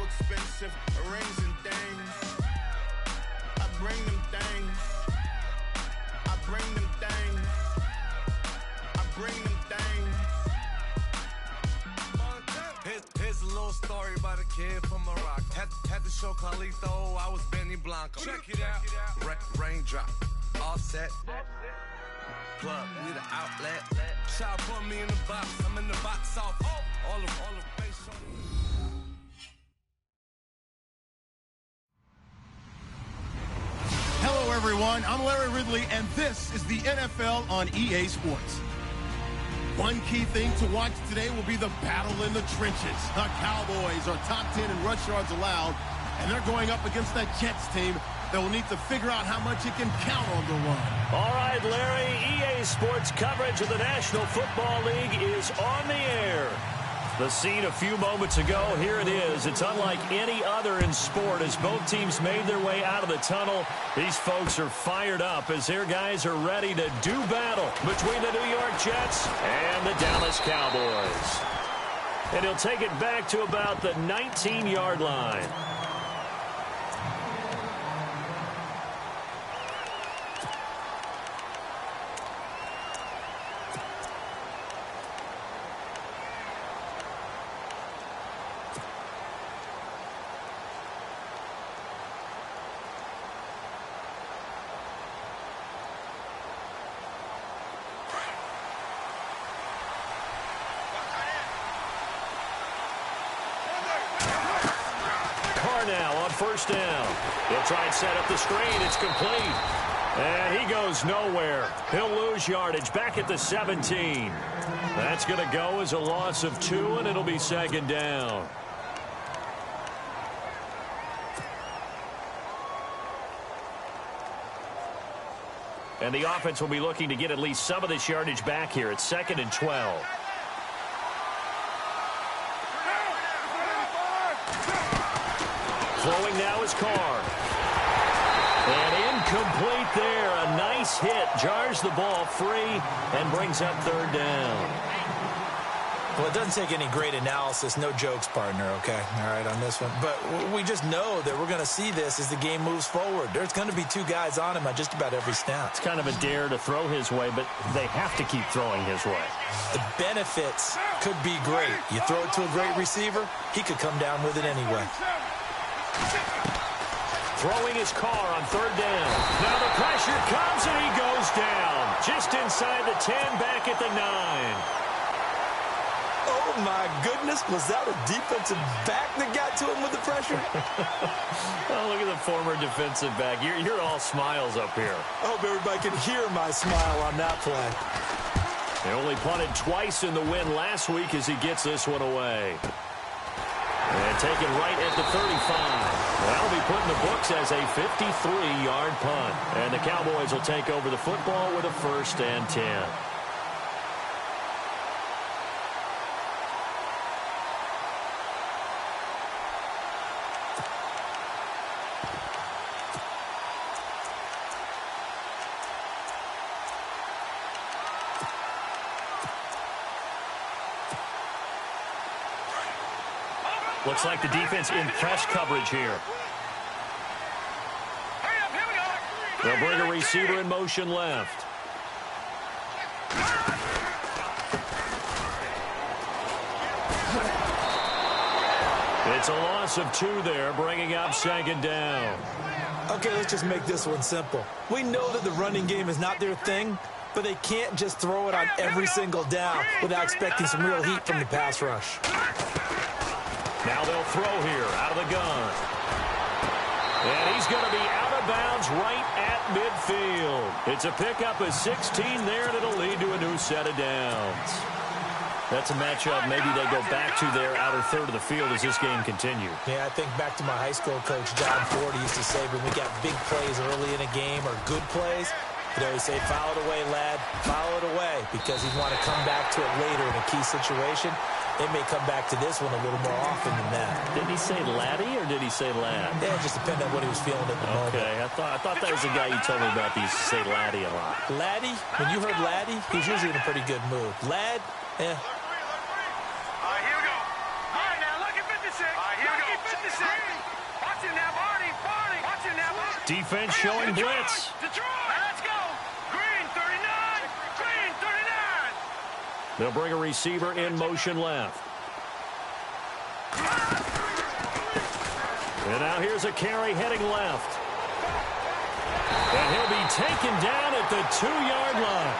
expensive rings and things. I bring them things. I bring them things. I bring them things. Here's a little story about a kid from Morocco. Had to show Carlito I was Benny Blanco. Check it out. Raindrop, offset. Plug, need an outlet. Shot put me in the box. I'm in the box off. All the bass on. Hello, everyone. I'm Larry Ridley, and this is the NFL on EA Sports. One key thing to watch today will be the battle in the trenches. The Cowboys are top 10 in rush yards allowed, and they're going up against that Jets team that will need to figure out how much it can count on the run. All right, Larry, EA Sports coverage of the National Football League is on the air. The scene a few moments ago, here it is. It's unlike any other in sport as both teams made their way out of the tunnel. These folks are fired up as their guys are ready to do battle between the New York Jets and the Dallas Cowboys. And he'll take it back to about the 19-yard line. Now on first down. He'll try and set up the screen. It's complete. And he goes nowhere. He'll lose yardage back at the 17. That's going to go as a loss of 2, and it'll be second down. And the offense will be looking to get at least some of this yardage back here. It's 2nd and 12. Throwing now is Carr. And incomplete there. A nice hit. Jars the ball free and brings up 3rd down. Well, it doesn't take any great analysis. No jokes, partner, okay? All right, on this one. But we just know that we're going to see this as the game moves forward. There's going to be 2 guys on him on just about every snap. It's kind of a dare to throw his way, but they have to keep throwing his way. The benefits could be great. You throw it to a great receiver, he could come down with it anyway. Throwing his Carr on 3rd down. Now the pressure comes and he goes down. Just inside the 10, back at the 9. Oh, my goodness. Was that a defensive back that got to him with the pressure? Oh, look at the former defensive back. You're all smiles up here. I hope everybody can hear my smile on that play. They only punted twice in the win last week as he gets this one away. And taken right at the 35. That'll be put in the books as a 53-yard punt. And the Cowboys will take over the football with a 1st and 10. Looks like the defense in press coverage here. They'll bring a receiver in motion left. It's a loss of 2 there, bringing up 2nd down. Okay, let's just make this one simple. We know that the running game is not their thing, but they can't just throw it on every single down without expecting some real heat from the pass rush. Now they'll throw here out of the gun. And he's going to be out of bounds right at midfield. It's a pickup of 16 there, and it'll lead to a new set of downs. That's a matchup maybe they go back to their outer third of the field as this game continues. Yeah, I think back to my high school coach, John Ford. He used to say when we got big plays early in a game or good plays, he'd always say, foul it away, lad, foul it away, because he'd want to come back to it later in a key situation. They may come back to this one a little more often than that. Did he say laddie or did he say lad? Yeah, it just depended on what he was feeling at the moment. Okay, I thought that was the guy you told me about. He used to say laddie a lot. Laddie? When you heard laddie, he's usually in a pretty good mood. Lad? Yeah. All right, here we go. All right, now, look at 56. All right, here we go. Defense showing blitz. Let's go. Green 39. Green 39. They'll bring a receiver in motion left. And now here's a carry heading left. And he'll be taken down at the 2-yard line.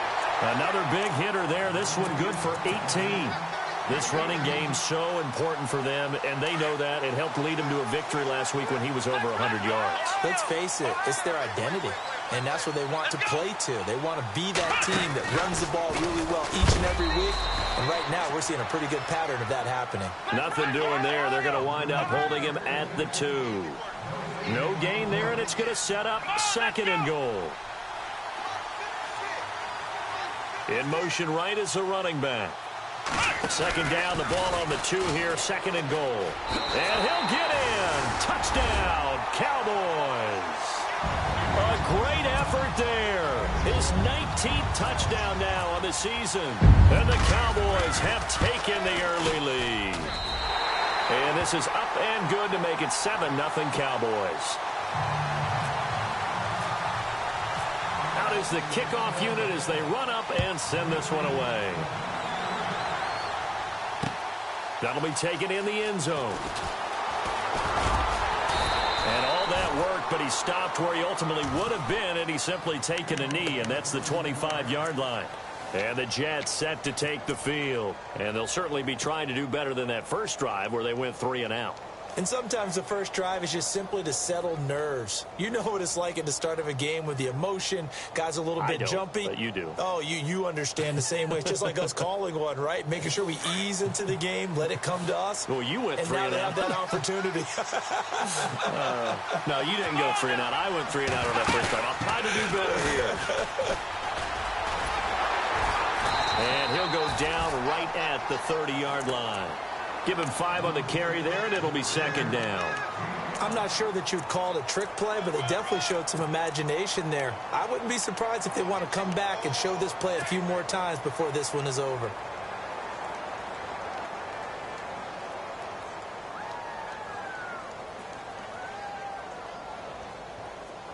Another big hitter there. This one good for 18. This running game's so important for them, and they know that. It helped lead him to a victory last week when he was over 100 yards. Let's face it, it's their identity, and that's what they want to play to. They want to be that team that runs the ball really well each and every week, and right now we're seeing a pretty good pattern of that happening. Nothing doing there. They're going to wind up holding him at the 2. No gain there, and it's going to set up 2nd and goal. In motion right is the running back. 2nd down, the ball on the 2 here, 2nd and goal. And he'll get in. Touchdown, Cowboys. A great effort there. His 19th touchdown now on the season. And the Cowboys have taken the early lead. And this is up and good to make it 7-0 Cowboys. Out is the kickoff unit as they run up and send this one away. That'll be taken in the end zone. And all that work, but he stopped where he ultimately would have been, and he's simply taken a knee, and that's the 25-yard line. And the Jets set to take the field. And they'll certainly be trying to do better than that first drive where they went 3 and out. And sometimes the first drive is just simply to settle nerves. You know what it's like at the start of a game with the emotion. Guys a little bit jumpy. But you do. Oh, you understand the same way. It's just like us calling one, right? Making sure we ease into the game, let it come to us. Well, you went 3 and out. And now they have that opportunity. No, you didn't go 3 and out. I went 3 and out on that first drive. I'll try to do better here. And he'll go down right at the 30-yard line. Give him 5 on the carry there, and it'll be 2nd down. I'm not sure that you'd call it a trick play, but they definitely showed some imagination there. I wouldn't be surprised if they want to come back and show this play a few more times before this one is over.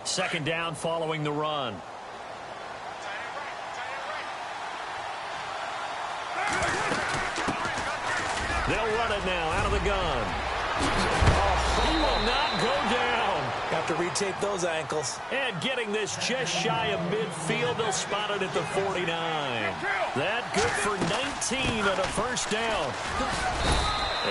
Second down following the run. They'll run it now out of the gun. He will not go down. Have to retake those ankles. And getting this just shy of midfield, they'll spot it at the 49. That good for 19 on a first down.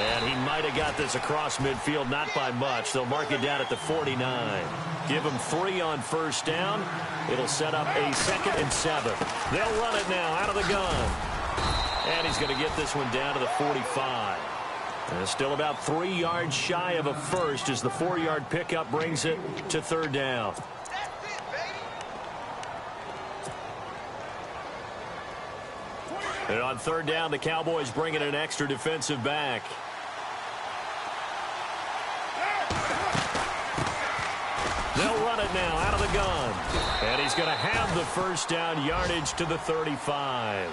And he might have got this across midfield, not by much. They'll mark it down at the 49. Give him 3 on first down. It'll set up a 2nd and 7. They'll run it now out of the gun. And he's going to get this one down to the 45. And still about 3 yards shy of a first as the 4-yard pickup brings it to 3rd down. And on 3rd down, the Cowboys bring in an extra defensive back. They'll run it now out of the gun. And he's going to have the first down, yardage to the 35.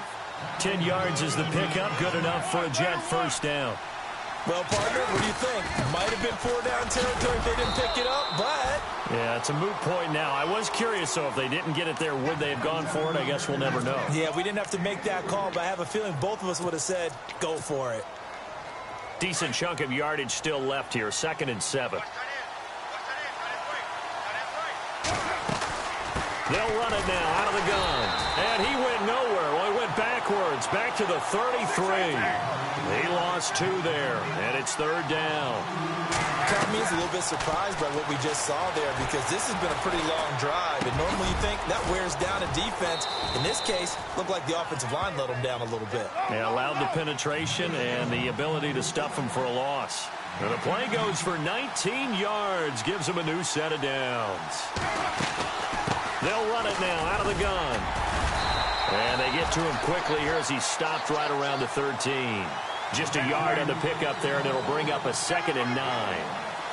10 yards is the pickup, good enough for a Jet first down. Well, partner, what do you think? Might have been 4-down territory if they didn't pick it up, but... Yeah, it's a moot point now. I was curious, though, if they didn't get it there, would they have gone for it? I guess we'll never know. Yeah, we didn't have to make that call, but I have a feeling both of us would have said, go for it. Decent chunk of yardage still left here, 2nd and 7. They'll run it now out of the gun. And he went nowhere. Well, he went backwards, back to the 33. He lost 2 there, and it's 3rd down. Tommy's a little bit surprised by what we just saw there because this has been a pretty long drive, and normally you think that wears down a defense. In this case, looked like the offensive line let them down a little bit. Yeah, allowed the penetration and the ability to stuff them for a loss. And the play goes for 19 yards, gives them a new set of downs. They'll run it now out of the gun. And they get to him quickly here as he stopped right around the 13. Just a yard on the pickup there, and it'll bring up a 2nd and 9.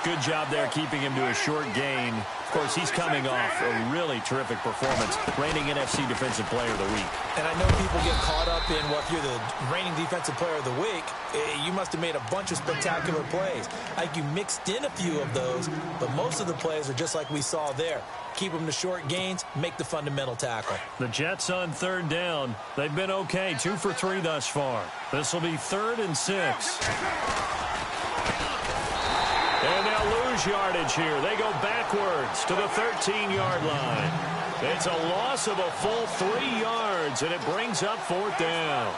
Good job there keeping him to a short gain. Of course, he's coming off a really terrific performance, reigning NFC Defensive Player of the Week. And I know people get caught up in, well, if you're the reigning Defensive Player of the Week, you must have made a bunch of spectacular plays. Like you mixed in a few of those, but most of the plays are just like we saw there. Keep them to short gains, make the fundamental tackle. The Jets on third down. They've been okay, 2 for 3 thus far. This will be 3rd and 6. And they'll lose yardage here. They go backwards to the 13-yard line. It's a loss of a full 3 yards, and it brings up 4th down.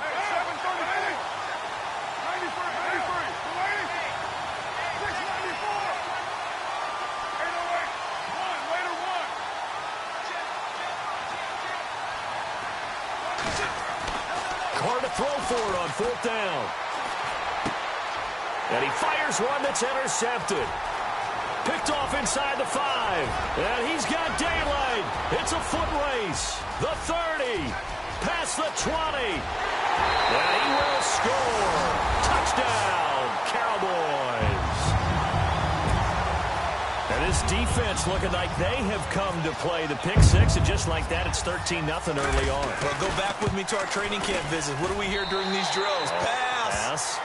Hard to throw for it on 4th down. And he fires one that's intercepted. Picked off inside the 5. And he's got daylight. It's a foot race. The 30. Past the 20. And he will score. Touchdown, Cowboys. And this defense looking like they have come to play the pick 6. And just like that, it's 13-0 early on. Well, go back with me to our training camp visit. What do we hear during these drills? Pass.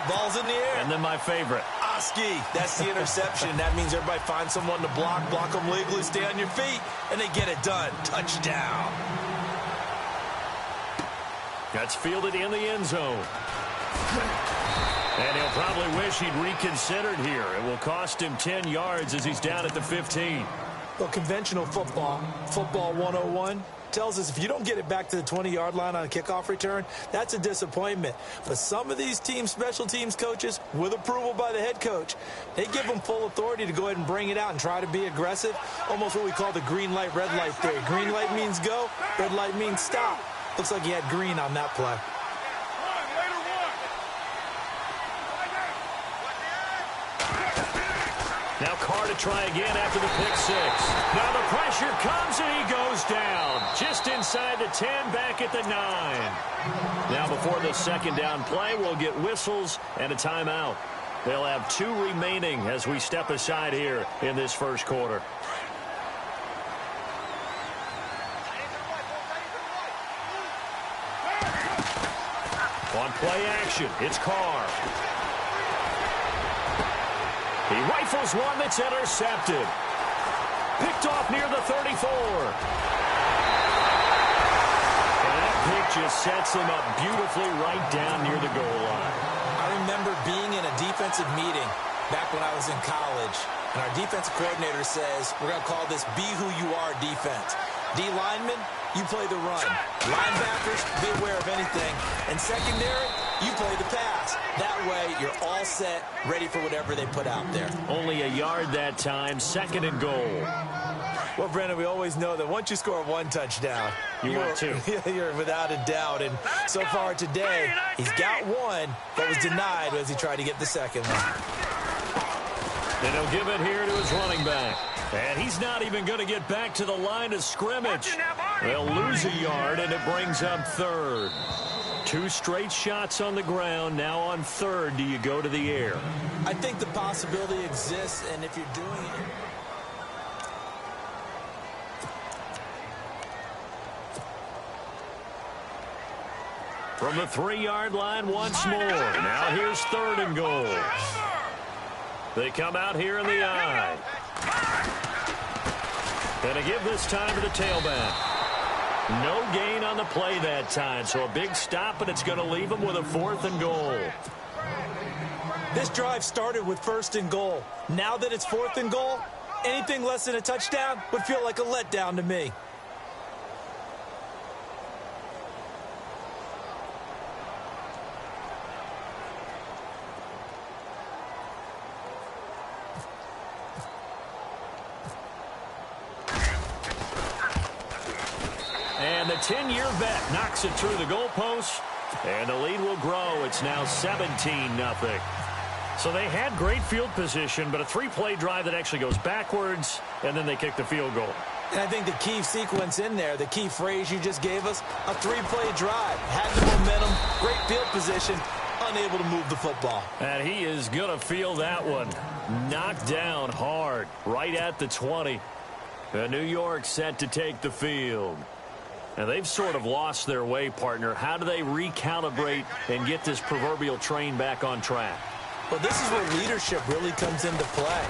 Ball's in the air. And then my favorite. Oski. That's the interception. That means everybody finds someone to block them legally, stay on your feet, and they get it done. Touchdown. That's fielded in the end zone. And he'll probably wish he'd reconsidered here. It will cost him 10 yards as he's down at the 15. Well, conventional football 101, tells us if you don't get it back to the 20-yard line on a kickoff return, that's a disappointment. But some of these team special teams coaches, with approval by the head coach, they give them full authority to go ahead and bring it out and try to be aggressive, almost what we call the green light, red light theory. Green light means go, red light means stop. Looks like he had green on that play. Now Carr to try again after the pick 6. Now the pressure comes and he goes down. Just inside the 10, back at the 9. Now before the second down play, we'll get whistles and a timeout. They'll have 2 remaining as we step aside here in this first quarter. On play action, it's Carr. He rifles one that's intercepted. Picked off near the 34. And that pick just sets him up beautifully right down near the goal line. I remember being in a defensive meeting back when I was in college, and our defensive coordinator says, we're going to call this be who you are defense. D linemen, you play the run. Linebackers, be aware of anything. And secondary, you play the pass. That way, you're all set, ready for whatever they put out there. Only a yard that time, 2nd and goal. Well, Brandon, we always know that once you score 1 touchdown, want 2. You're without a doubt. And so far today, he's got 1 that was denied as he tried to get the second one. And he'll give it here to his running back. And he's not even going to get back to the line of scrimmage. They'll lose a yard, and it brings up 3rd. 2 straight shots on the ground. Now on 3rd, do you go to the air? I think the possibility exists, and if you're doing it... From the 3-yard line once more. Now here's 3rd and goal. They come out here in the I. And a give this time to the tailback. No gain on the play that time, so a big stop, and it's going to leave them with a 4th and goal. This drive started with 1st and goal. Now that it's 4th and goal, anything less than a touchdown would feel like a letdown to me. And the 10-year vet knocks it through the goalpost, and the lead will grow. It's now 17-0. So they had great field position, but a 3-play drive that actually goes backwards, and then they kick the field goal. And I think the key sequence in there, the key phrase you just gave us, a 3-play drive. Had the momentum, great field position, unable to move the football. And he is going to feel that one. Knocked down hard, right at the 20. And New York set to take the field. Now, they've sort of lost their way, partner. How do they recalibrate and get this proverbial train back on track? Well, this is where leadership really comes into play.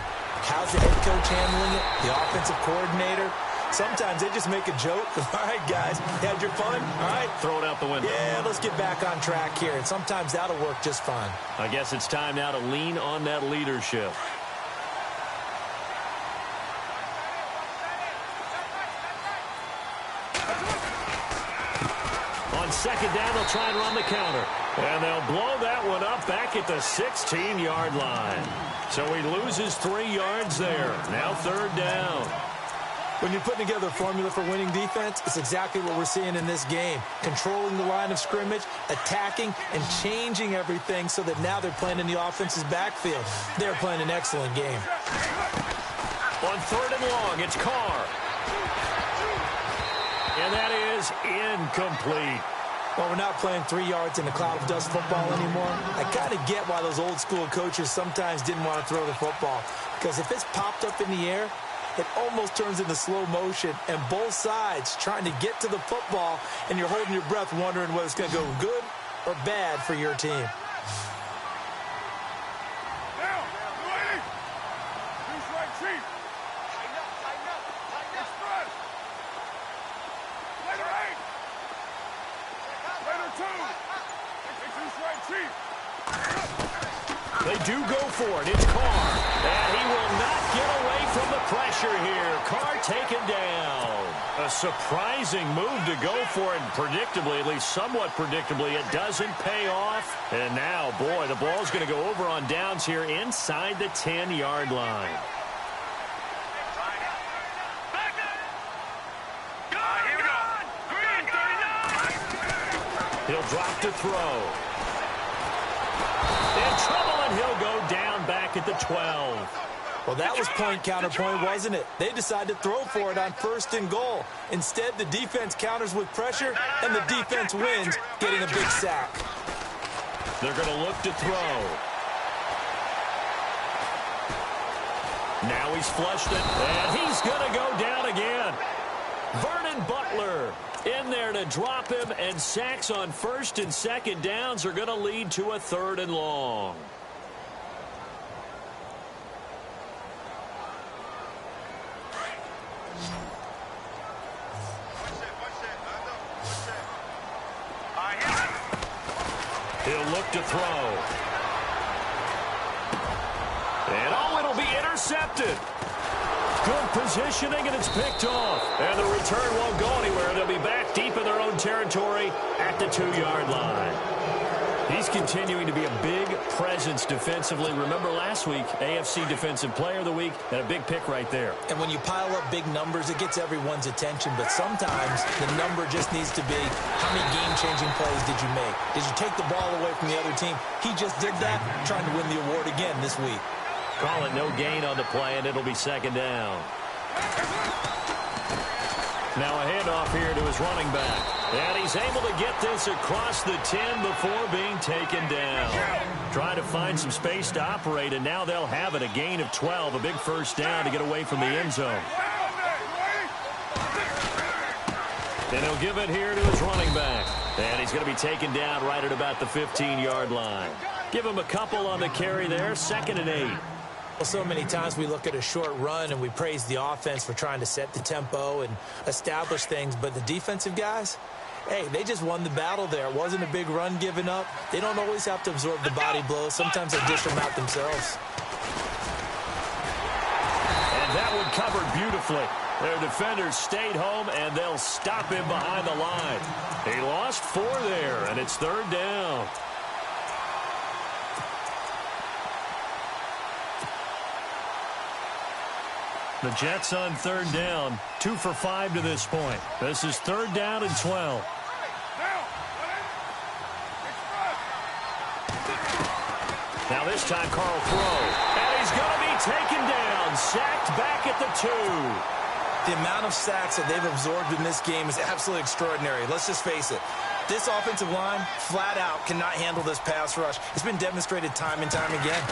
How's the head coach handling it? The offensive coordinator? Sometimes they just make a joke. All right, guys, had your fun? All right. Throw it out the window. Yeah, let's get back on track here. And sometimes that'll work just fine. I guess it's time now to lean on that leadership. On second down, they'll try and run the counter. And they'll blow that one up back at the 16-yard line. So he loses 3 yards there. Now third down. When you're putting together a formula for winning defense, it's exactly what we're seeing in this game. Controlling the line of scrimmage, attacking, and changing everything so that now they're playing in the offense's backfield. They're playing an excellent game. On third and long, it's Carr. And that is incomplete. Well, we're not playing 3 yards in a cloud of dust football anymore. I kind of get why those old school coaches sometimes didn't want to throw the football. Because if it's popped up in the air, it almost turns into slow motion, and both sides trying to get to the football, and you're holding your breath wondering whether it's going to go good or bad for your team. They do go for it. It's Carr. And he will not get away from the pressure here. Carr taken down. A surprising move to go for it. And predictably, at least somewhat predictably, it doesn't pay off. And now, boy, the ball's going to go over on downs here inside the 10-yard line. He'll drop to throw. In trouble, and he'll go down back at the 12. Well, that was point counterpoint, wasn't it? They decided to throw for it on first and goal. Instead, the defense counters with pressure, and the defense wins, getting a big sack. They're going to look to throw. Now he's flushed it, and he's going to go down again. Vernon Butler in there to drop him, and sacks on first and second downs are going to lead to a third and long. He'll look to throw. And oh, it'll be intercepted. Good positioning, and it's picked off. And the return won't go anywhere. They'll be back deep in their own territory at the 2-yard line. He's continuing to be a big presence defensively. Remember last week, AFC Defensive Player of the Week, and a big pick right there. And when you pile up big numbers, it gets everyone's attention. But sometimes the number just needs to be, how many game-changing plays did you make? Did you take the ball away from the other team? He just did that, trying to win the award again this week. Call it no gain on the play, and it'll be second down. Now a handoff here to his running back. And he's able to get this across the 10 before being taken down. Trying to find some space to operate, and now they'll have it. A gain of 12, a big first down to get away from the end zone. And he'll give it here to his running back. And he's going to be taken down right at about the 15-yard line. Give him a couple on the carry there, 2nd and 8. Well, so many times we look at a short run and we praise the offense for trying to set the tempo and establish things. But the defensive guys, hey, they just won the battle there. It wasn't a big run given up. They don't always have to absorb the body blows. Sometimes they dish them out themselves. And that one covered beautifully. Their defenders stayed home, and they'll stop him behind the line. He lost 4 there, and it's third down. The Jets on third down, 2 for 5 to this point. This is third down and 12. Now this time Carl throw. And he's going to be taken down, sacked back at the 2. The amount of sacks that they've absorbed in this game is absolutely extraordinary. Let's just face it. This offensive line, flat out, cannot handle this pass rush. It's been demonstrated time and time again.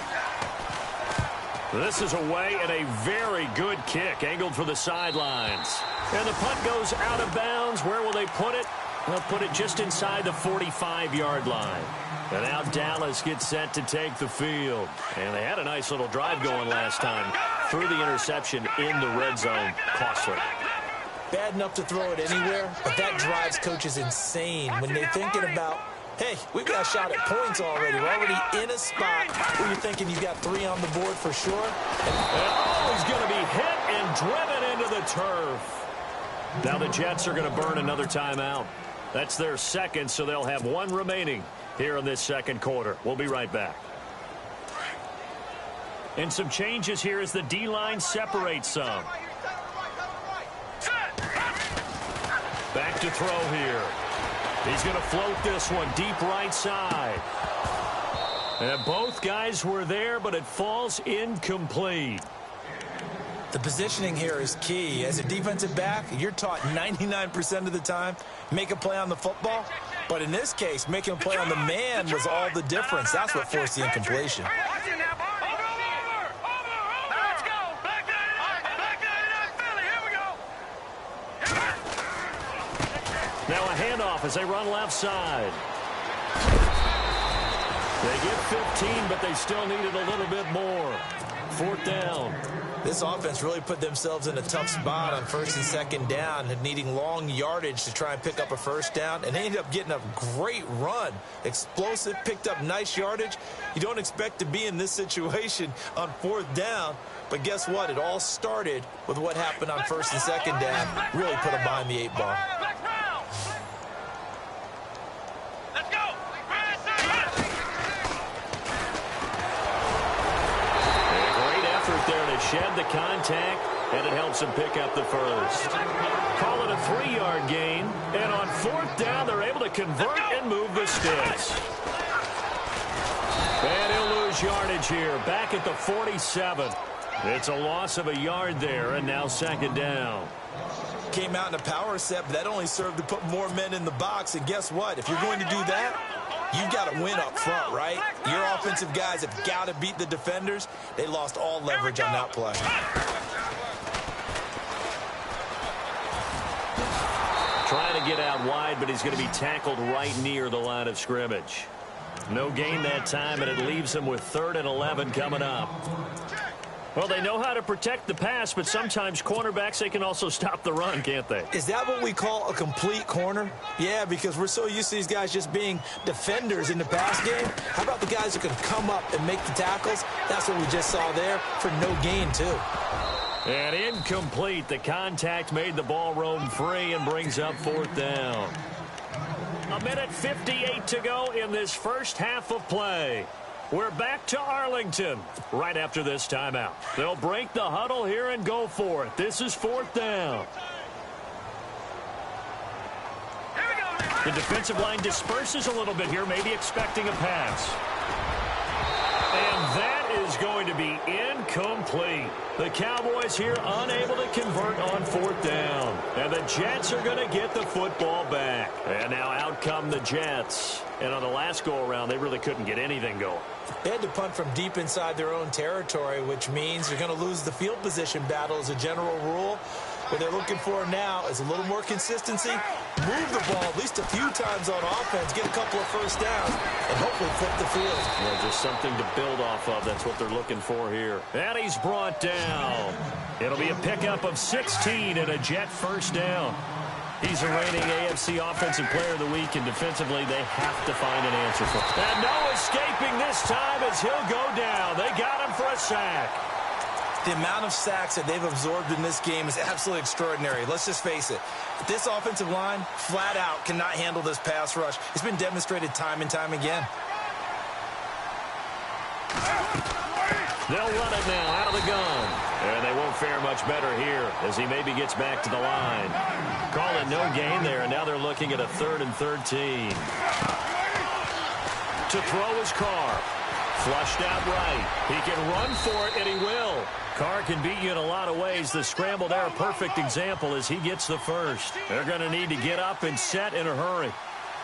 This is away and a very good kick, angled for the sidelines. And the punt goes out of bounds. Where will they put it? They'll put it just inside the 45-yard line. And now Dallas gets set to take the field. And they had a nice little drive going last time. Threw the interception in the red zone. Costly. Bad enough to throw it anywhere, but that drives coaches insane when they're thinking about, hey, we've got a shot at points already. We're already in a spot where you're thinking you've got 3 on the board for sure. And he's going to be hit and driven into the turf. Now the Jets are going to burn another timeout. That's their second, so they'll have 1 remaining here in this second quarter. We'll be right back. And some changes here as the D-line separates some. Back to throw here. He's going to float this one deep right side. And both guys were there, but it falls incomplete. The positioning here is key. As a defensive back, you're taught 99% of the time, make a play on the football. But in this case, making a play on the man was all the difference. That's what forced the incompletion. Now a handoff as they run left side. They get 15, but they still needed a little bit more. 4th down. This offense really put themselves in a tough spot on 1st and 2nd down, needing long yardage to try and pick up a 1st down, and they ended up getting a great run. Explosive, picked up nice yardage. You don't expect to be in this situation on 4th down, but guess what? It all started with what happened on 1st and 2nd down. Really put them behind the 8 ball. Shed the contact, and it helps him pick up the first. Call it a 3-yard gain, and on 4th down, they're able to convert and move the sticks. And he'll lose yardage here, back at the 47. It's a loss of a yard there, and now 2nd down. Came out in a power set, but that only served to put more men in the box, and guess what? If you're going to do that, you've got to win up front, right? Your offensive guys have got to beat the defenders. They lost all leverage on that play. Trying to get out wide, but he's going to be tackled right near the line of scrimmage. No gain that time, and it leaves him with 3rd and 11 coming up. Well, they know how to protect the pass, but sometimes cornerbacks, they can also stop the run, can't they? Is that what we call a complete corner? Yeah, because we're so used to these guys just being defenders in the pass game. How about the guys who can come up and make the tackles? That's what we just saw there for no gain, too. And incomplete. The contact made the ball roam free and brings up 4th down. 1:58 to go in this first half of play. We're back to Arlington right after this timeout. They'll break the huddle here and go for it. This is 4th down. The defensive line disperses a little bit here, maybe expecting a pass. And that is going to be incomplete. The Cowboys here unable to convert on 4th down. And the Jets are going to get the football back. And now out come the Jets. And on the last go-around, they really couldn't get anything going. They had to punt from deep inside their own territory, which means you're going to lose the field position battle as a general rule. What they're looking for now is a little more consistency, move the ball at least a few times on offense, get a couple of 1st downs, and hopefully flip the field. Yeah, just something to build off of. That's what they're looking for here. And he's brought down. It'll be a pickup of 16 and a Jet 1st down. He's a reigning AFC Offensive Player of the Week, and defensively, they have to find an answer for him. And no escaping this time as he'll go down. They got him for a sack. The amount of sacks that they've absorbed in this game is absolutely extraordinary. Let's just face it. This offensive line, flat out, cannot handle this pass rush. It's been demonstrated time and time again. They'll run it now out of the gun. And they won't fare much better here as he maybe gets back to the line. Call it no gain there, and now they're looking at a 3rd and 13. To throw his Carr. Flushed out right. He can run for it, and he will. Carr can beat you in a lot of ways. The scramble there, a perfect example as he gets the first. They're going to need to get up and set in a hurry.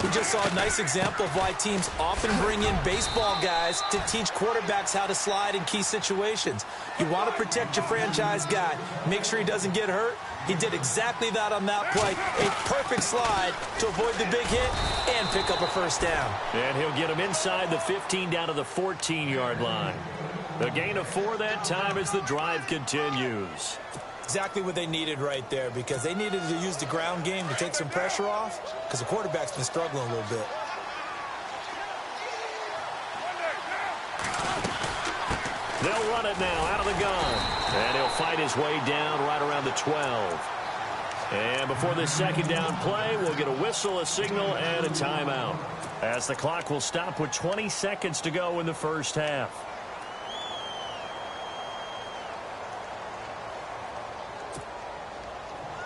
We just saw a nice example of why teams often bring in baseball guys to teach quarterbacks how to slide in key situations. You want to protect your franchise guy. Make sure he doesn't get hurt. He did exactly that on that play. A perfect slide to avoid the big hit and pick up a first down. And he'll get him inside the 15 down to the 14-yard line. The gain of 4 that time as the drive continues. Exactly what they needed right there, because they needed to use the ground game to take some pressure off, because the quarterback's been struggling a little bit. They'll run it now out of the gun. And he'll fight his way down right around the 12. And before this second down play, we'll get a whistle, a signal, and a timeout, as the clock will stop with 20 seconds to go in the first half.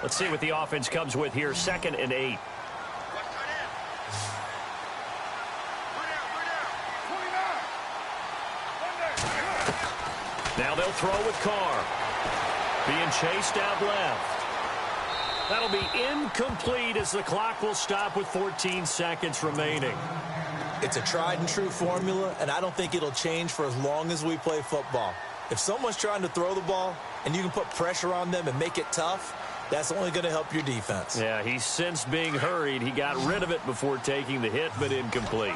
Let's see what the offense comes with here. 2nd and 8. Now they'll throw with Carr. Being chased out left. That'll be incomplete as the clock will stop with 14 seconds remaining. It's a tried and true formula, and I don't think it'll change for as long as we play football. If someone's trying to throw the ball and you can put pressure on them and make it tough, that's only going to help your defense. Yeah, he's since being hurried. He got rid of it before taking the hit, but incomplete.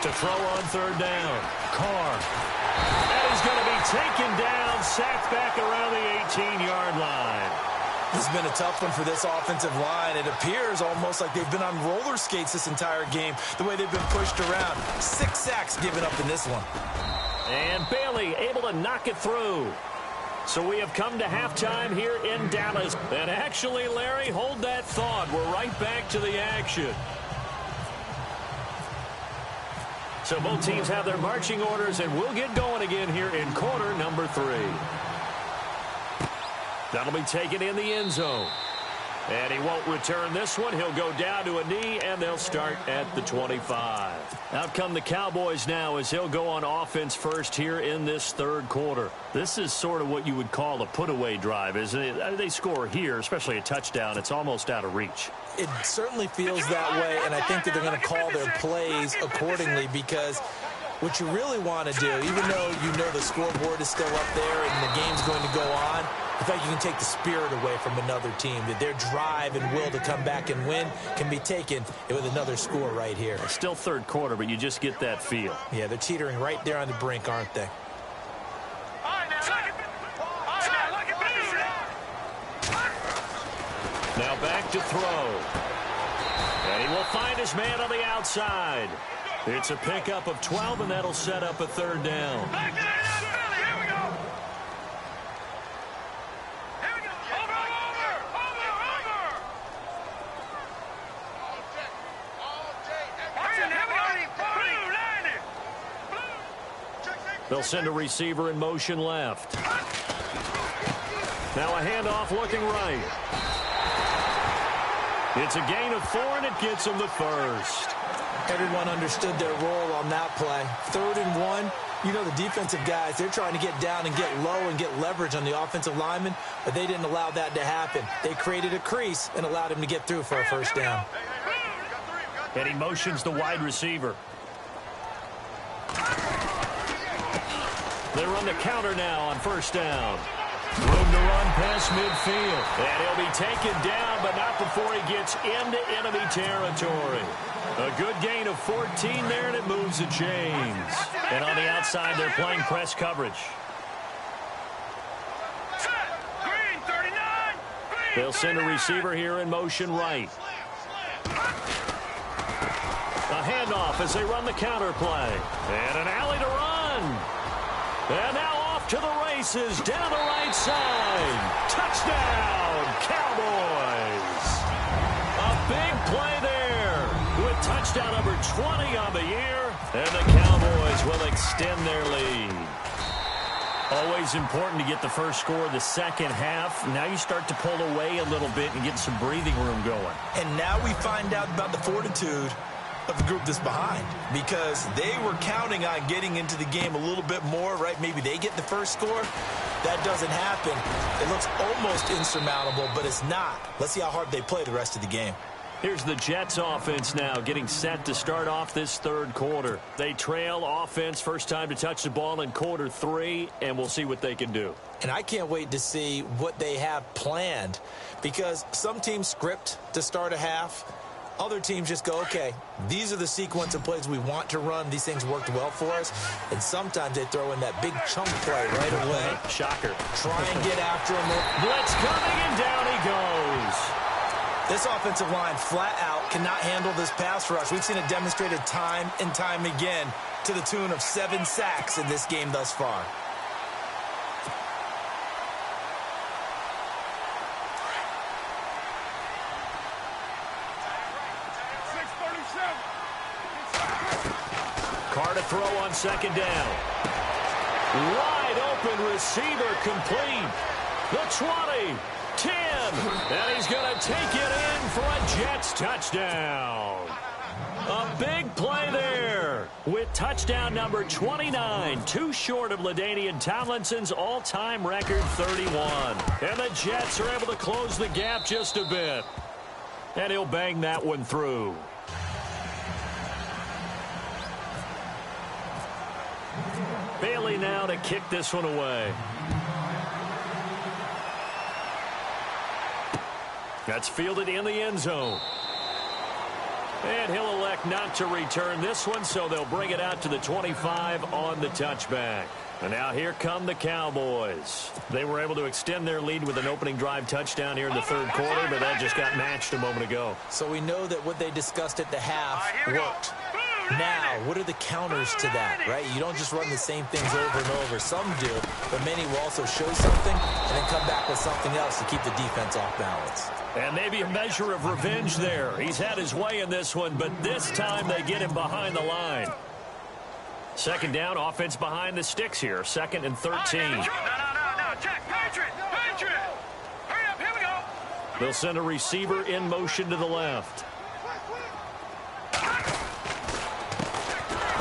To throw on 3rd down. Carr. And he's going to be taken down, sacked back around the 18-yard line. This has been a tough one for this offensive line. It appears almost like they've been on roller skates this entire game, the way they've been pushed around. 6 sacks given up in this one. And Bailey able to knock it through. So we have come to halftime here in Dallas. And actually, Larry, hold that thought. We're right back to the action. So both teams have their marching orders, and we'll get going again here in quarter number 3. That'll be taken in the end zone. And he won't return this one. He'll go down to a knee, and they'll start at the 25. Out come the Cowboys now as he'll go on offense first here in this 3rd quarter. This is sort of what you would call a put-away drive, isn't it? They score here, especially a touchdown. It's almost out of reach. It certainly feels that way, and I think that they're going to call their plays accordingly, because what you really want to do, even though you know the scoreboard is still up there and the game's going to go on, in fact, you can take the spirit away from another team. That their drive and will to come back and win can be taken with another score right here. It's still 3rd quarter, but you just get that feel. Yeah, they're teetering right there on the brink, aren't they? Now back to throw. And he will find his man on the outside. It's a pickup of 12, and that'll set up a 3rd down. They'll send a receiver in motion left. Now a handoff looking right. It's a gain of 4, and it gets them the first. Everyone understood their role on that play. 3rd and 1. You know, the defensive guys, they're trying to get down and get low and get leverage on the offensive lineman, but they didn't allow that to happen. They created a crease and allowed him to get through for a first down. And he motions the wide receiver. They run the counter now on 1st down. Room to run past midfield. And he'll be taken down, but not before he gets into enemy territory. A good gain of 14 there, and it moves the chains. And on the outside, they're playing press coverage. They'll send a receiver here in motion right. A handoff as they run the counter play. And an alley to run. And now off to the races down the right side. Touchdown, Cowboys. A big play there with touchdown number 20 on the year. And the Cowboys will extend their lead. Always important to get the first score of the second half. Now you start to pull away a little bit and get some breathing room going. And now we find out about the fortitude of the group that's behind, because they were counting on getting into the game a little bit more, right? Maybe they get the first score. That doesn't happen. It looks almost insurmountable, but it's not. Let's see how hard they play the rest of the game. Here's the Jets offense now getting set to start off this third quarter. They trail offense, first time to touch the ball in quarter 3, and we'll see what they can do. And I can't wait to see what they have planned, because some teams script to start a half. Other teams just go, okay, these are the sequence of plays we want to run. These things worked well for us. And sometimes they throw in that big chunk play right away. Shocker. Try and get after him. Blitz coming, and down he goes. This offensive line flat out cannot handle this pass rush. We've seen it demonstrated time and time again to the tune of 7 sacks in this game thus far. Carr to throw on second down. Wide open receiver complete. The 20, 10, and he's going to take it in for a Jets touchdown. A big play there with touchdown number 29, too short of LaDainian Tomlinson's all-time record 31. And the Jets are able to close the gap just a bit. And he'll bang that one through. Bailey now to kick this one away. That's fielded in the end zone. And he'll elect not to return this one, so they'll bring it out to the 25 on the touchback. And now here come the Cowboys. They were able to extend their lead with an opening drive touchdown here in the third quarter, but that just got matched a moment ago. So we know that what they discussed at the half worked. Now, what are the counters to that, right? You don't just run the same things over and over. Some do, but many will also show something and then come back with something else to keep the defense off balance. And maybe a measure of revenge there. He's had his way in this one, but this time they get him behind the line. Second down, offense behind the sticks here. 2nd and 13. No. Jack, Patriot. Hurry up, here we go. They'll send a receiver in motion to the left.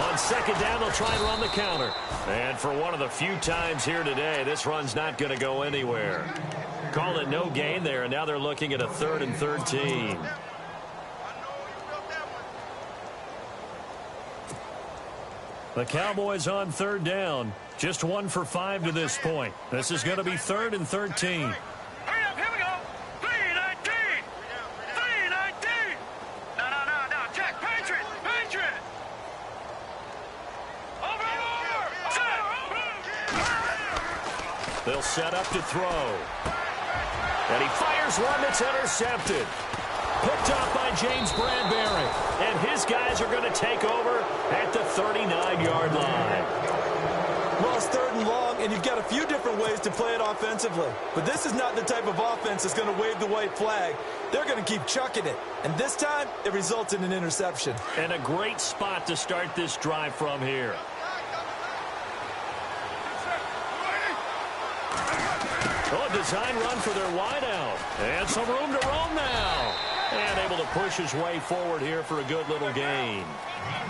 On second down, they'll try and run the counter. And for one of the few times here today, this run's not going to go anywhere. Called it no gain there, and now they're looking at a 3rd and 13. The Cowboys on 3rd down. Just 1 for 5 to this point. This is going to be 3rd and 13. Hurry up, here we go. 319. 319. No. Jack, Patriot. Over. They'll set up to throw. And he fires one that's intercepted. Picked off by James Bradbury. And his guys are going to take over at the 39-yard line. Well, it's 3rd and long, and you've got a few different ways to play it offensively. But this is not the type of offense that's going to wave the white flag. They're going to keep chucking it. And this time, it results in an interception. And a great spot to start this drive from here. Oh, a design run for their wideout. And some room to roam now. And able to push his way forward here for a good little gain.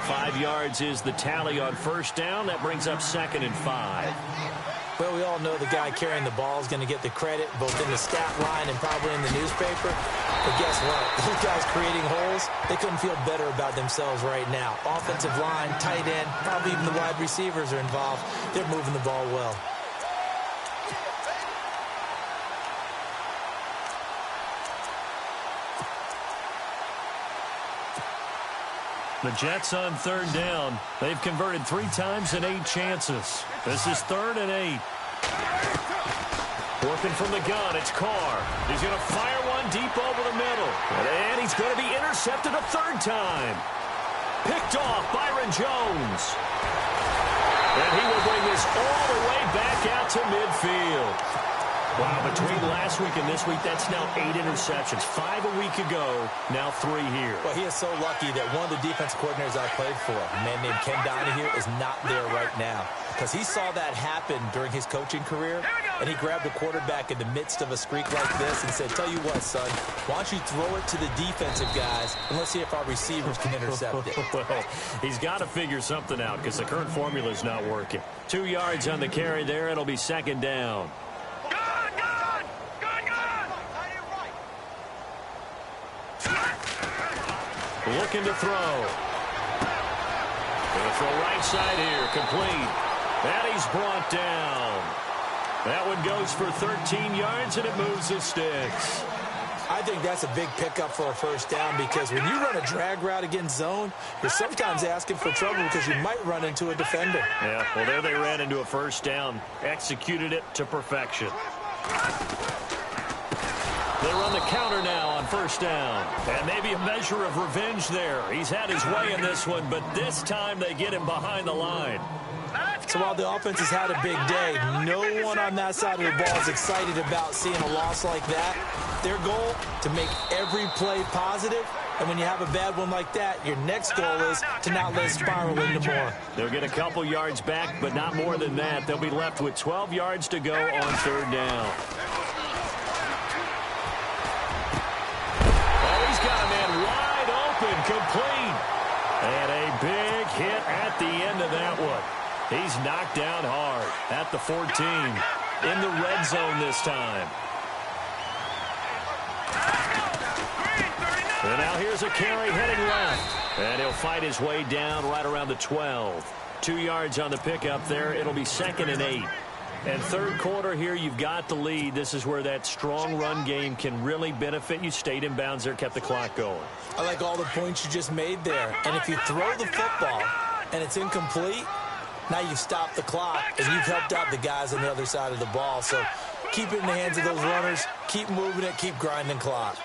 5 yards is the tally on first down. That brings up 2nd and 5. Well, we all know the guy carrying the ball is going to get the credit, both in the stat line and probably in the newspaper. But guess what? Those guys creating holes, they couldn't feel better about themselves right now. Offensive line, tight end, probably even the wide receivers are involved. They're moving the ball well. The Jets on 3rd down. They've converted 3 times in 8 chances. This is 3rd and 8. Working from the gun, it's Carr. He's going to fire one deep over the middle. And he's going to be intercepted a 3rd time. Picked off Byron Jones. And he will bring this all the way back out to midfield. Wow, between last week and this week, that's now 8 interceptions. 5 a week ago, now 3 here. Well, he is so lucky that one of the defense coordinators I played for, a man named Ken Donahue, is not there right now. Because he saw that happen during his coaching career, and he grabbed the quarterback in the midst of a streak like this and said, tell you what, son, why don't you throw it to the defensive guys, and let's see if our receivers can intercept it. Well, he's got to figure something out because the current formula is not working. 2 yards on the carry there. It'll be second down. Looking to throw. Going to throw right side here. Complete. And he's brought down. That one goes for 13 yards, and it moves the sticks. I think that's a big pickup for a first down because when you run a drag route against zone, you're sometimes asking for trouble because you might run into a defender. Yeah, well, there they ran into a first down. Executed it to perfection. They run the counter now on first down. And maybe a measure of revenge there. He's had his way in this one, but this time they get him behind the line. So while the offense has had a big day, no one on that side of the ball is excited about seeing a loss like that. Their goal, to make every play positive. And when you have a bad one like that, your next goal is to not let it spiral into more. They'll get a couple yards back, but not more than that. They'll be left with 12 yards to go on third down. Got a man wide open, complete. And a big hit at the end of that one. He's knocked down hard at the 14. In the red zone this time. And now here's a carry heading left. And he'll fight his way down right around the 12. 2 yards on the pickup there. It'll be 2nd and 8. And third quarter here, you've got the lead. This is where that strong run game can really benefit you. Stayed in bounds there, kept the clock going. I like all the points you just made there. And if you throw the football and it's incomplete, now you've stopped the clock and you've helped out the guys on the other side of the ball. So keep it in the hands of those runners. Keep moving it. Keep grinding clock.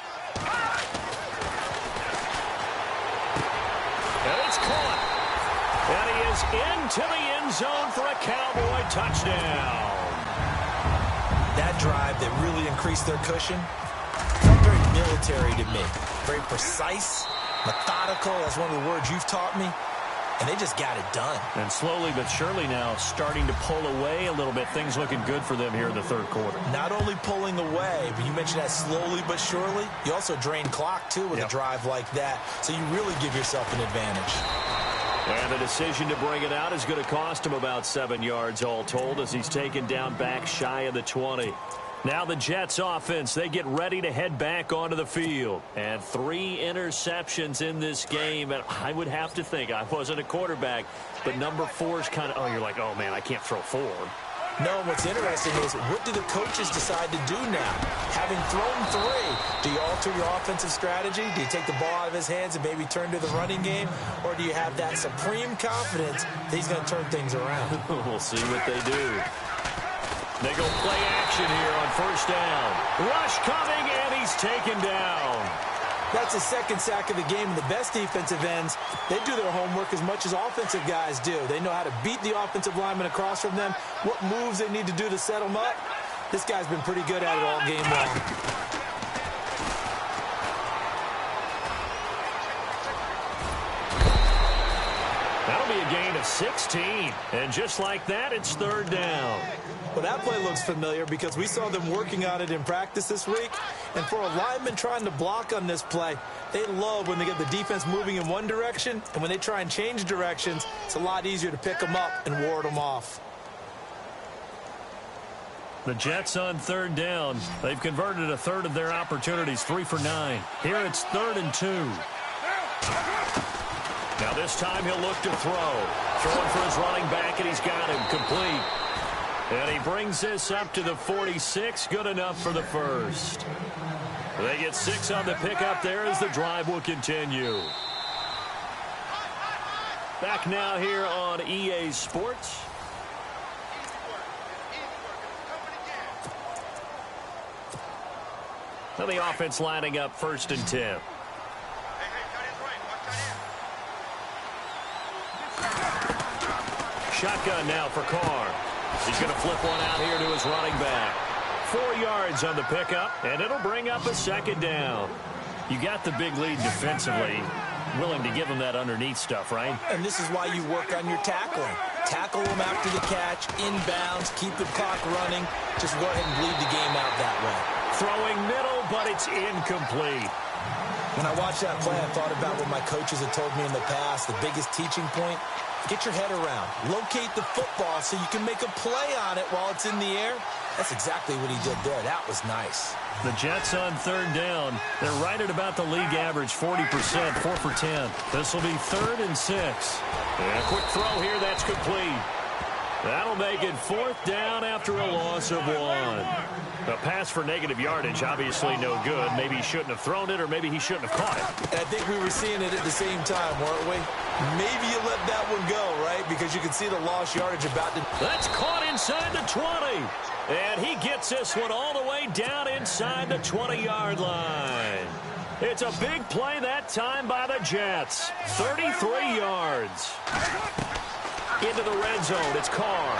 And it's caught. And he is into the end zone for a Cowboy touchdown. That drive that really increased their cushion felt very military to me. Very precise, methodical. That's one of the words you've taught me. And they just got it done. And slowly but surely now starting to pull away a little bit. Things looking good for them here in the third quarter. Not only pulling away, but you mentioned that slowly but surely. You also drain clock, too, with a drive like that. So you really give yourself an advantage. And the decision to bring it out is going to cost him about 7 yards all told as he's taken down back shy of the 20. Now the Jets offense, they get ready to head back onto the field. And 3 interceptions in this game. And I would have to think, I wasn't a quarterback, but number 4 is kind of, oh, you're like, oh, man, I can't throw 4. No, what's interesting is what do the coaches decide to do now? Having thrown 3, do you alter your offensive strategy? Do you take the ball out of his hands and maybe turn to the running game? Or do you have that supreme confidence that he's going to turn things around? We'll see what they do. They go play action here on first down. Rush coming, and he's taken down. That's the second sack of the game, and the best defensive ends, they do their homework as much as offensive guys do. They know how to beat the offensive lineman across from them, what moves they need to do to set them up. This guy's been pretty good at it all game long. That'll be a gain of 16. And just like that, it's third down. Well, that play looks familiar because we saw them working on it in practice this week. And for a lineman trying to block on this play, they love when they get the defense moving in one direction. And when they try and change directions, it's a lot easier to pick them up and ward them off. The Jets on third down. They've converted a third of their opportunities, 3 for 9. Here it's 3rd and 2. Now this time he'll look to throw. Throwing for his running back, and he's got him complete. And he brings this up to the 46. Good enough for the first. They get 6 on the pickup there as the drive will continue. Back now here on EA Sports. Now the offense lining up 1st and 10. Shotgun now for Carr. He's going to flip one out here to his running back. 4 yards on the pickup, and it'll bring up a second down. You got the big lead defensively. Willing to give them that underneath stuff, right? And this is why you work on your tackling. Tackle them after the catch, inbounds, keep the clock running. Just go ahead and bleed the game out that way. Throwing middle, but it's incomplete. When I watched that play, I thought about what my coaches had told me in the past. The biggest teaching point, get your head around. Locate the football so you can make a play on it while it's in the air. That's exactly what he did there. That was nice. The Jets on third down. They're right at about the league average, 40%, 4 for 10. This will be 3rd and 6. And a quick throw here, that's complete. That'll make it 4th down after a loss of 1. A pass for negative yardage, obviously no good. Maybe he shouldn't have thrown it, or maybe he shouldn't have caught it. And I think we were seeing it at the same time, weren't we? Maybe you let that one go, right? Because you can see the lost yardage about to... That's caught inside the 20. And he gets this one all the way down inside the 20-yard line. It's a big play that time by the Jets. 33 yards. Into the red zone, it's Carr.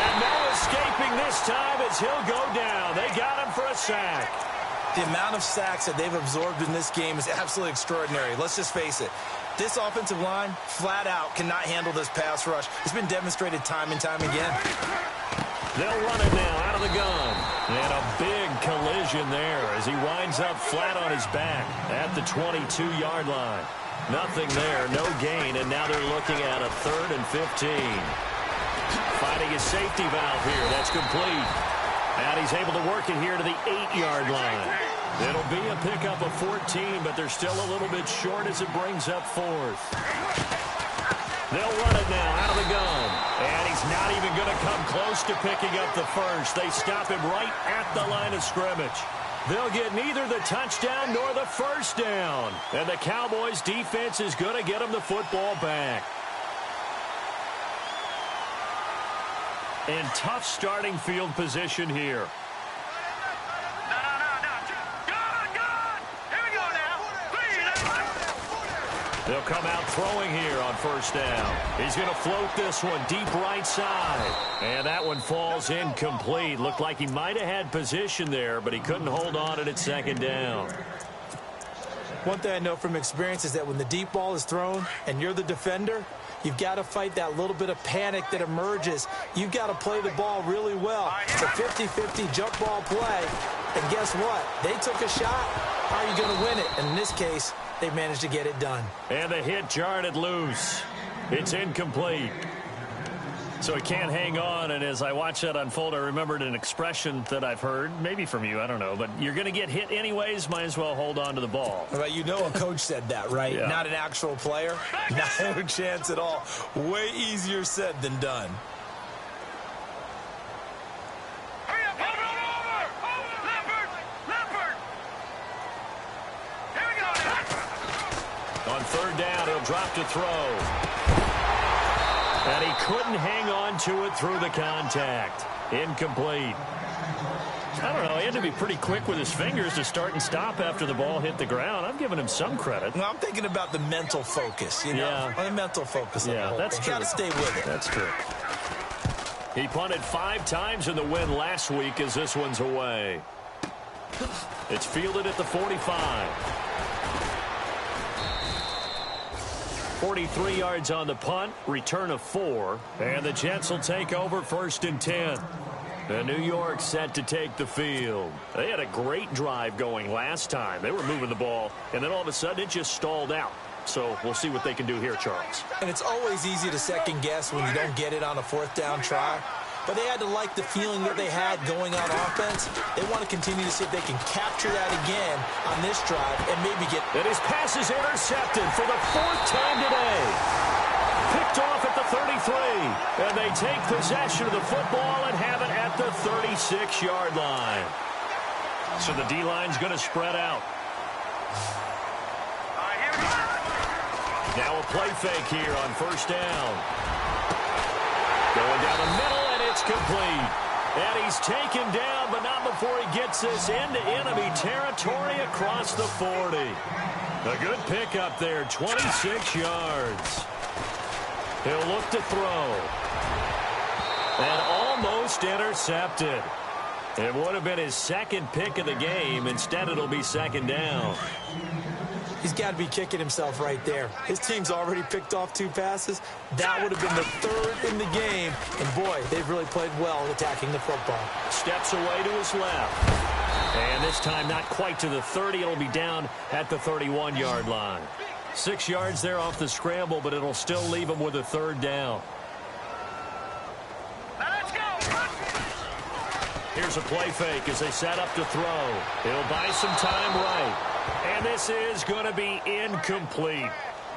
And no escaping this time as he'll go down. They got him for a sack. The amount of sacks that they've absorbed in this game is absolutely extraordinary. Let's just face it. This offensive line, flat out, cannot handle this pass rush. It's been demonstrated time and time again. They'll run it now out of the gun. And a big collision there as he winds up flat on his back at the 22-yard line. Nothing there, no gain, and now they're looking at a 3rd and 15. Finding his safety valve here. That's complete. And he's able to work it here to the 8-yard line. It'll be a pickup of 14, but they're still a little bit short as it brings up 4th. They'll run it now out of the gun. And he's not even going to come close to picking up the first. They stop him right at the line of scrimmage. They'll get neither the touchdown nor the first down. And the Cowboys' defense is going to get them the football back. And tough starting field position here. They'll come out throwing here on first down. He's going to float this one deep right side. And that one falls incomplete. Looked like he might have had position there, but he couldn't hold on at second down. One thing I know from experience is that when the deep ball is thrown and you're the defender, you've got to fight that little bit of panic that emerges. You've got to play the ball really well. It's a 50-50 jump ball play. And guess what? They took a shot. How are you going to win it? And in this case, they managed to get it done. And the hit jarred it loose. It's incomplete. So he can't hang on, and as I watch that unfold, I remembered an expression that I've heard, maybe from you, I don't know, but you're going to get hit anyways, might as well hold on to the ball. Well, you know a coach said that, right? Yeah. Not an actual player. Not a chance at all. Way easier said than done. On third down, he'll drop to throw. And he couldn't hang on to it through the contact. Incomplete. I don't know, he had to be pretty quick with his fingers to start and stop after the ball hit the ground. I'm giving him some credit. No, I'm thinking about the mental focus, you know? Yeah. The mental focus. Yeah, that's true. You got to stay with it. That's true. He punted 5 times in the win last week as this one's away. It's fielded at the 45. 43 yards on the punt, return of 4, and the Jets will take over 1st and 10. And New York set to take the field. They had a great drive going last time. They were moving the ball, and then all of a sudden it just stalled out. So we'll see what they can do here, Charles. And it's always easy to second guess when you don't get it on a 4th down try. But they had to like the feeling that they had going on offense. They want to continue to see if they can capture that again on this drive and maybe get... And his pass is intercepted for the 4th time today. Picked off at the 33. And they take possession of the football and have it at the 36-yard line. So the D-line's going to spread out. Now a play fake here on first down. Going down the middle, and it's complete. And he's taken down, but not before he gets this into enemy territory across the 40. A good pickup there, 26 yards. He'll look to throw. And almost intercepted. It would have been his second pick of the game. Instead, it'll be second down. He's got to be kicking himself right there. His team's already picked off 2 passes. That would have been the 3rd in the game. And, boy, they've really played well attacking the football. Steps away to his left. And this time not quite to the 30. It'll be down at the 31-yard line. 6 yards there off the scramble, but it'll still leave him with a 3rd down. Here's a play fake as they set up to throw. He'll buy some time right. And this is going to be incomplete.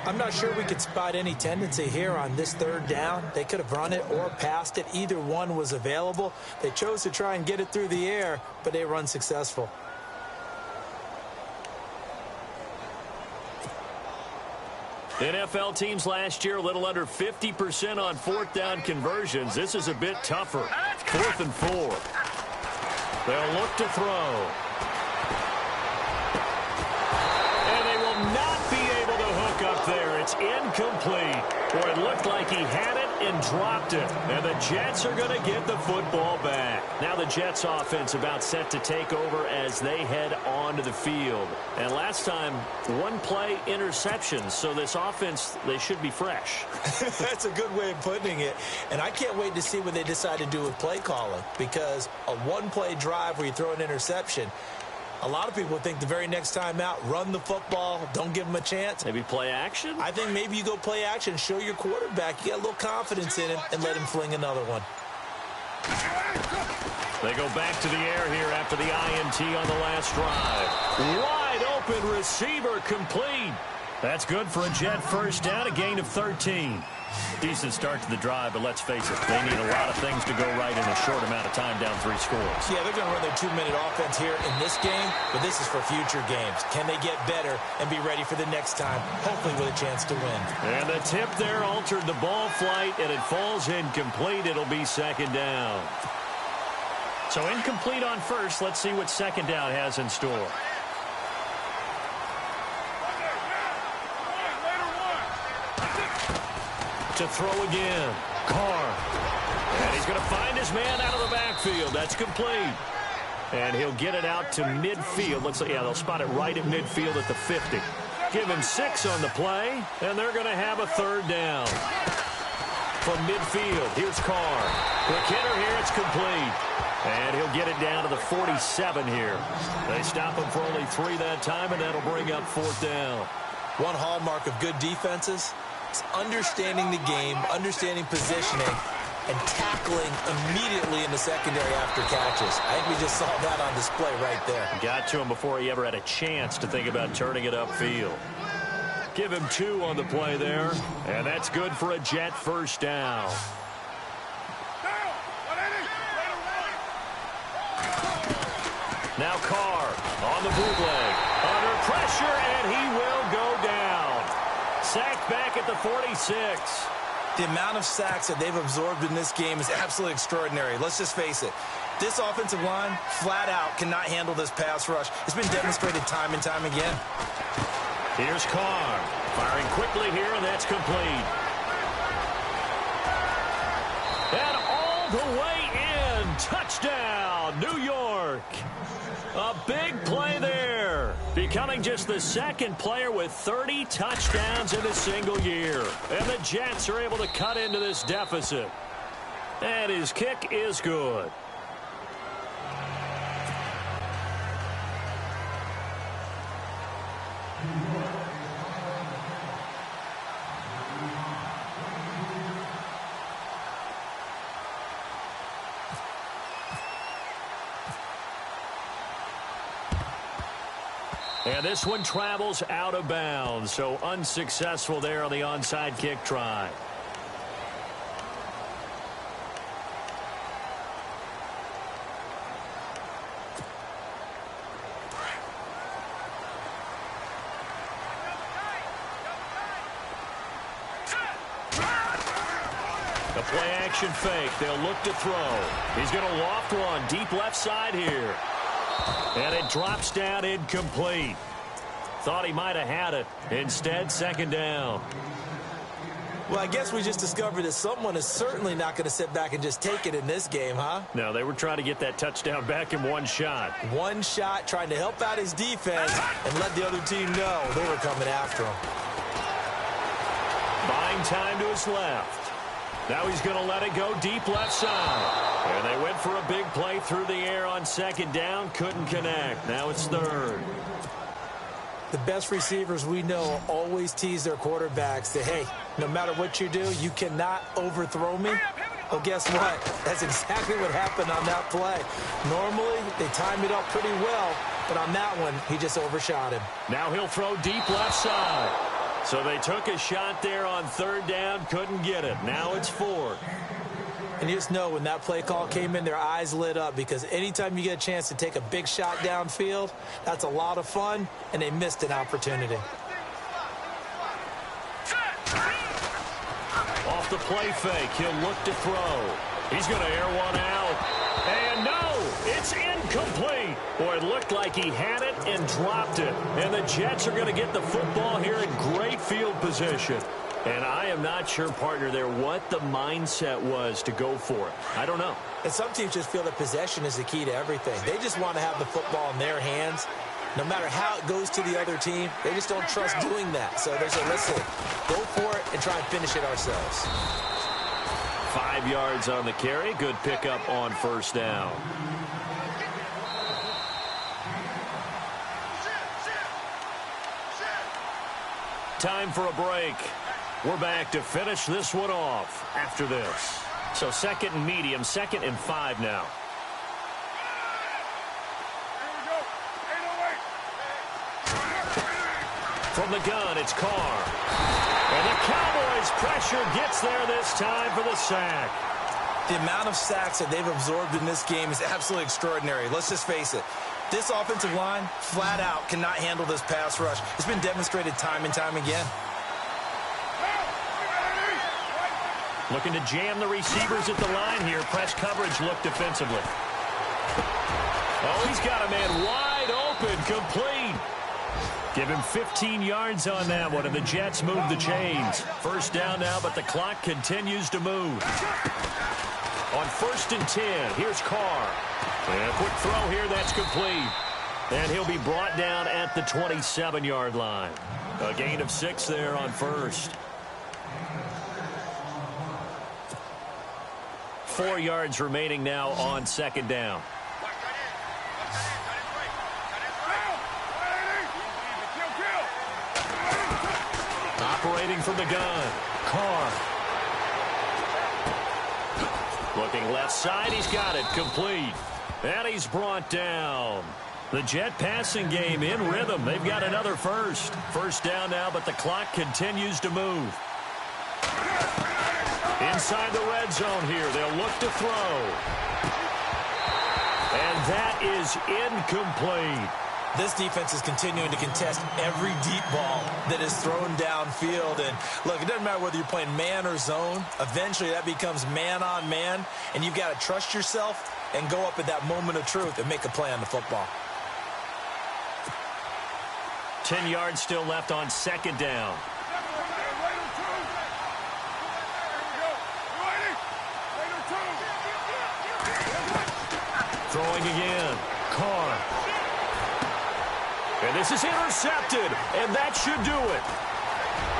I'm not sure we could spot any tendency here on this 3rd down. They could have run it or passed it. Either one was available. They chose to try and get it through the air, but they were unsuccessful. NFL teams last year a little under 50% on 4th down conversions. This is a bit tougher. 4th and 4. They'll look to throw. And they will not be able to hook up there. It's incomplete. Boy, it looked like he had it and dropped it. And the Jets are going to get the football back. Now the Jets offense about set to take over as they head onto the field. And last time, 1 play interceptions. So this offense, they should be fresh. That's a good way of putting it. And I can't wait to see what they decide to do with play calling. Because a 1-play drive where you throw an interception, a lot of people think the very next time out, run the football, don't give them a chance. Maybe play action? I think maybe you go play action, show your quarterback you got a little confidence in him, and let him fling another one. They go back to the air here after the INT on the last drive. Wide open receiver complete. That's good for a Jet 1st down, a gain of 13. Decent start to the drive, but let's face it, they need a lot of things to go right in a short amount of time, down 3 scores. Yeah, they're going to run their 2-minute offense here in this game, but this is for future games. Can they get better and be ready for the next time, hopefully with a chance to win? And the tip there altered the ball flight, and it falls incomplete. It'll be 2nd down. So incomplete on 1st. Let's see what 2nd down has in store. To throw again. Carr. And he's going to find his man out of the backfield. That's complete. And he'll get it out to midfield. Looks like, yeah, they'll spot it right at midfield at the 50. Give him 6 on the play, and they're going to have a 3rd down. From midfield, here's Carr. Quick hitter here, it's complete. And he'll get it down to the 47 here. They stop him for only 3 that time, and that'll bring up 4th down. One hallmark of good defenses is understanding the game, understanding positioning, and tackling immediately in the secondary after catches. I think we just saw that on display right there. Got to him before he ever had a chance to think about turning it upfield. Give him 2 on the play there, and that's good for a Jet 1st down. Now Carr on the bootleg. Under pressure, and he will go down. Sacked back at the 46. The amount of sacks that they've absorbed in this game is absolutely extraordinary. Let's just face it. This offensive line, flat out, cannot handle this pass rush. It's been demonstrated time and time again. Here's Carr. Firing quickly here, and that's complete. And all the way in. Touchdown, New York. A big play there. Becoming just the 2nd player with 30 touchdowns in a single year. And the Jets are able to cut into this deficit. And his kick is good. And this one travels out of bounds, so unsuccessful there on the onside kick try. The play action fake. They'll look to throw. He's going to loft one deep left side here. And it drops down incomplete. Thought he might have had it. Instead, 2nd down. Well, I guess we just discovered that someone is certainly not going to sit back and just take it in this game, huh? No, they were trying to get that touchdown back in one shot. One shot, trying to help out his defense and let the other team know they were coming after him. Buying time to his left. Now he's going to let it go deep left side. And they went for a big play through the air on second down. Couldn't connect. Now it's third. The best receivers we know always tease their quarterbacks that, hey, no matter what you do, you cannot overthrow me. Well, guess what? That's exactly what happened on that play. Normally, they time it up pretty well, but on that one, he just overshot him. Now he'll throw deep left side. So they took a shot there on third down, couldn't get it. Now it's fourth. And you just know when that play call came in, their eyes lit up because anytime you get a chance to take a big shot downfield, that's a lot of fun, and they missed an opportunity. Off the play fake, he'll look to throw. He's going to air one out. And no, it's incomplete. Boy, it looked like he had it and dropped it. And the Jets are going to get the football here in great field position. And I am not sure, partner, there what the mindset was to go for it. I don't know. And some teams just feel that possession is the key to everything. They just want to have the football in their hands. No matter how it goes to the other team, they just don't trust doing that. So they say, listen, go for it and try and finish it ourselves. 5 yards on the carry. Good pickup on first down. Time for a break. We're back to finish this one off after this. So second and medium, 2nd and 5 now. From the gun, it's Carr. And the Cowboys' pressure gets there this time for the sack. The amount of sacks that they've absorbed in this game is absolutely extraordinary. Let's just face it. This offensive line, flat out, cannot handle this pass rush. It's been demonstrated time and time again. Looking to jam the receivers at the line here. Press coverage look defensively. Oh, he's got a man wide open, complete. Give him 15 yards on that one, and the Jets move the chains. First down now, but the clock continues to move. On 1st and 10, here's Carr. And a quick throw here, that's complete. And he'll be brought down at the 27-yard line. A gain of 6 there on first. 4 yards remaining now on second down. Operating from the gun, Carr. Looking left side, he's got it, complete. And he's brought down. The Jet passing game in rhythm. They've got another first. First down now, but the clock continues to move. Inside the red zone here, they'll look to throw. And that is incomplete. This defense is continuing to contest every deep ball that is thrown downfield. And, look, it doesn't matter whether you're playing man or zone. Eventually, that becomes man-on-man, and you've got to trust yourself and go up at that moment of truth and make a play on the football. 10 yards still left on second down. Throwing again. Carr. And this is intercepted, and that should do it.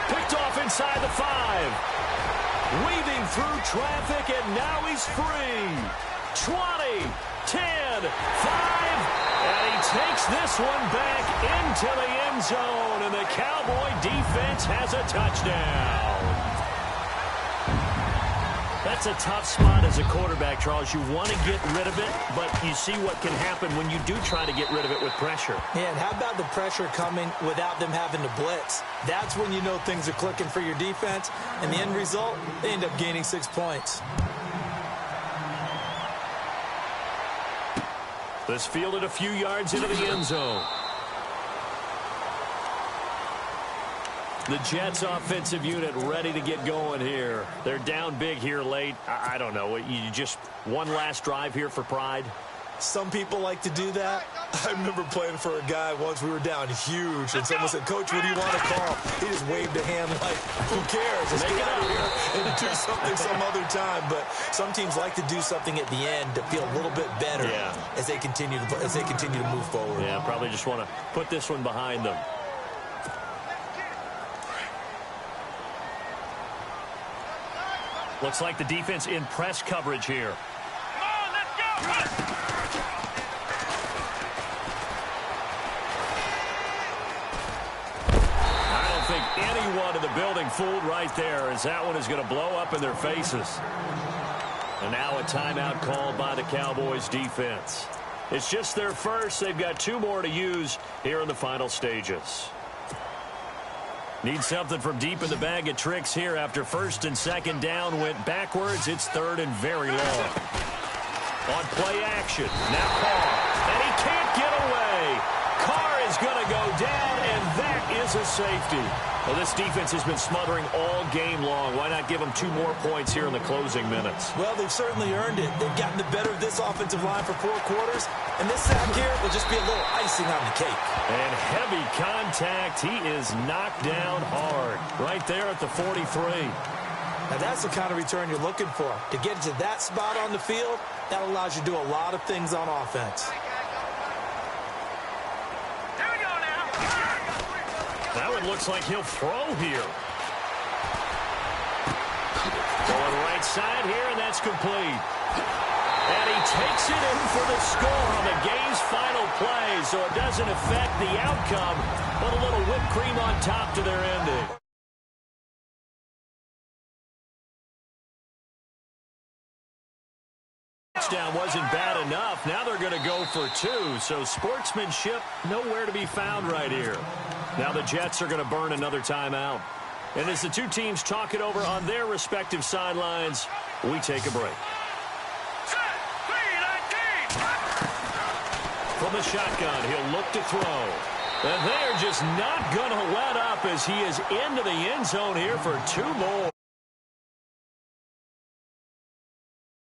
Picked off inside the 5. Weaving through traffic, and now he's free. 20, 10, 5. And he takes this one back into the end zone, and the Cowboy defense has a touchdown. That's a tough spot as a quarterback, Charles. You want to get rid of it, but you see what can happen when you do try to get rid of it with pressure. Yeah, and how about the pressure coming without them having to blitz? That's when you know things are clicking for your defense, and the end result, they end up gaining 6 points. This fielded a few yards into the end zone. The Jets offensive unit ready to get going here. They're down big here late. I don't know. You just one last drive here for pride? Some people like to do that. I remember playing for a guy once. We were down huge, and someone said, "Coach, what do you want to call?" He just waved a hand like, "Who cares? Let's get out of here and do something some other time." But some teams like to do something at the end to feel a little bit better as they continue to move forward. Yeah, probably just want to put this one behind them. Looks like the defense in press coverage here. Come on, let's go! I don't think anyone in the building fooled right there, as that one is going to blow up in their faces. And now a timeout called by the Cowboys defense. It's just their first. They've got 2 more to use here in the final stages. Need something from deep in the bag of tricks here after first and second down went backwards. It's third and very long. On play action. Now Carr. And he can't get away. Carr is going to go down, and that is a safety. Well, this defense has been smothering all game long. Why not give them 2 more points here in the closing minutes? Well, they've certainly earned it. They've gotten the better of this offensive line for 4 quarters. And this sack here will just be a little icing on the cake. And heavy contact. He is knocked down hard. Right there at the 43. Now, that's the kind of return you're looking for. To get to that spot on the field, that allows you to do a lot of things on offense. That one looks like he'll throw here. Going right side here, and that's complete. And he takes it in for the score on the game's final play, so it doesn't affect the outcome, but a little whipped cream on top to their ending. Touchdown wasn't bad enough. Now they're going to go for 2, so sportsmanship nowhere to be found right here. Now the Jets are going to burn another timeout. And as the 2 teams talk it over on their respective sidelines, we take a break. From the shotgun, he'll look to throw. And they're just not going to let up as he is into the end zone here for 2 more.